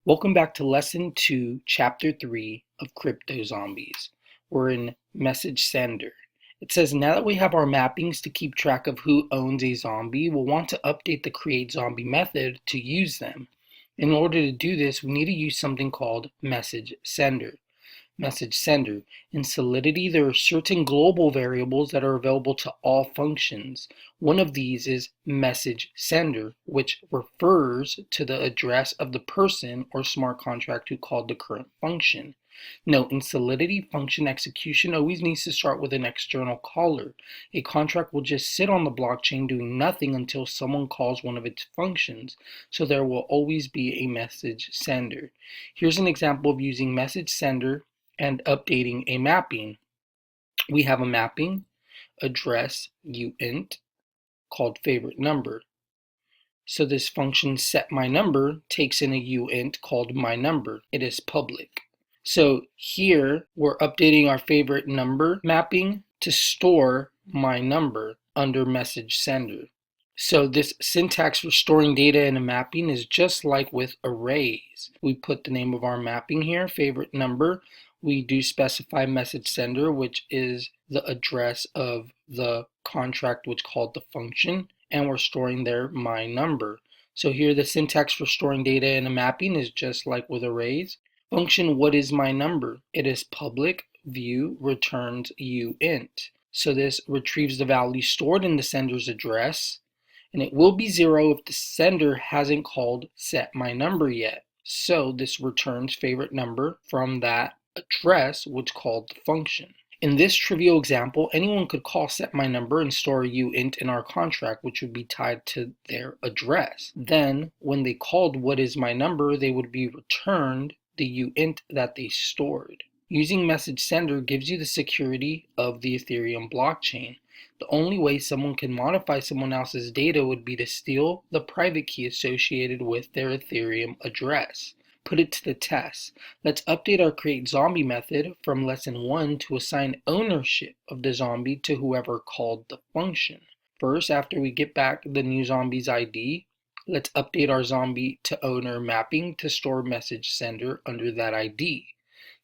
Welcome back to Lesson 2, Chapter 3 of Crypto Zombies. We're in Message Sender. It says, now that we have our mappings to keep track of who owns a zombie, we'll want to update the createZombie method to use them. In order to do this, we need to use something called Message Sender. Message Sender. In Solidity, there are certain global variables that are available to all functions. One of these is Message Sender, which refers to the address of the person or smart contract who called the current function. Note, in Solidity, function execution always needs to start with an external caller. A contract will just sit on the blockchain doing nothing until someone calls one of its functions, so there will always be a message sender. Here's an example of using message sender and updating a mapping. We have a mapping, address uint, called favorite number. So this function setMyNumber takes in a uint called myNumber. It is public. So here we're updating our favorite number mapping to store myNumber under message sender. So this syntax for storing data in a mapping is just like with arrays. We put the name of our mapping here, favorite number. We do specify message sender, which is the address of the contract which called the function, and we're storing there myNumber. So here the syntax for storing data in a mapping is just like with arrays. Function what is my number? It is public, view, returns uint. So this retrieves the value stored in the sender's address, and it will be 0 if the sender hasn't called setMyNumber yet. So this returns favorite number from that address which called the function. In this trivial example, anyone could call setMyNumber and store a uint in our contract, which would be tied to their address. Then, when they called what is my number, they would be returned the uint that they stored. Using message sender gives you the security of the Ethereum blockchain. The only way someone can modify someone else's data would be to steal the private key associated with their Ethereum address. Put it to the test. Let's update our createZombie method from lesson 1 to assign ownership of the zombie to whoever called the function. First, after we get back the new zombie's ID, let's update our zombieToOwner mapping to store message sender under that ID.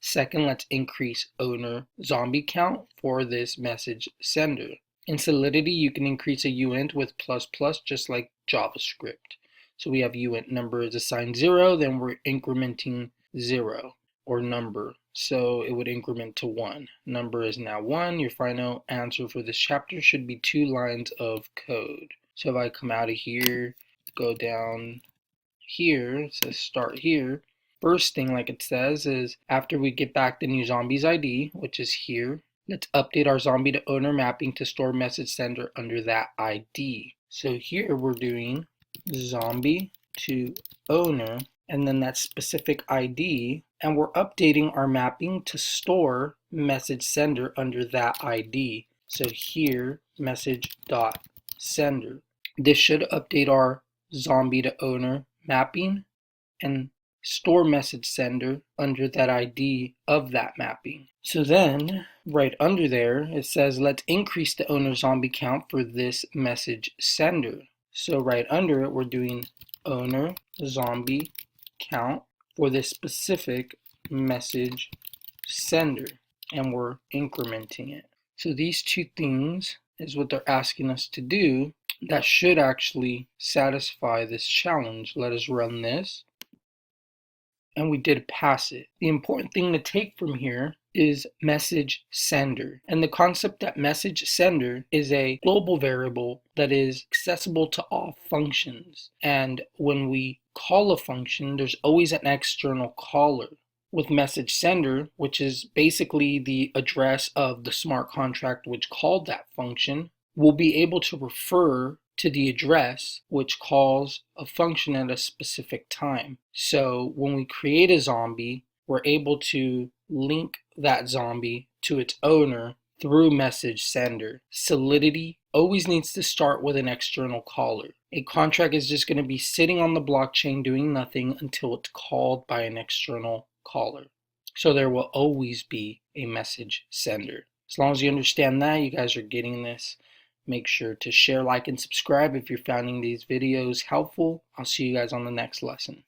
Second, let's increase ownerZombieCount for this message sender. In Solidity, you can increase a uint with ++ just like JavaScript. So we have uint number is assigned 0, then we're incrementing 0 or number. So it would increment to 1. Number is now 1. Your final answer for this chapter should be 2 lines of code. So if I come out of here, go down here, it says start here. First thing, like it says, is after we get back the new zombie's ID, which is here, let's update our zombieToOwner mapping to store message sender under that ID. So here we're doing zombieToOwner and then that specific ID, and we're updating our mapping to store message sender under that ID. So here, message.sender. This should update our zombieToOwner mapping and store message sender under that ID of that mapping. So then, right under there, it says let's increase the ownerZombieCount for this message sender. So right under it, we're doing ownerZombieCount for this specific message sender, and we're incrementing it. So these two things is what they're asking us to do. That should actually satisfy this challenge. Let us run this. And we did pass it. The important thing to take from here is message sender. And the concept that message sender is a global variable that is accessible to all functions. And when we call a function, there's always an external caller. With message sender, which is basically the address of the smart contract which called that function, we'll be able to refer to the address which calls a function at a specific time. So when we create a zombie, we're able to link that zombie to its owner through message sender. Solidity always needs to start with an external caller. A contract is just going to be sitting on the blockchain doing nothing until it's called by an external caller. So there will always be a message sender. As long as you understand that, you guys are getting this. Make sure to share, like, and subscribe if you're finding these videos helpful. I'll see you guys on the next lesson.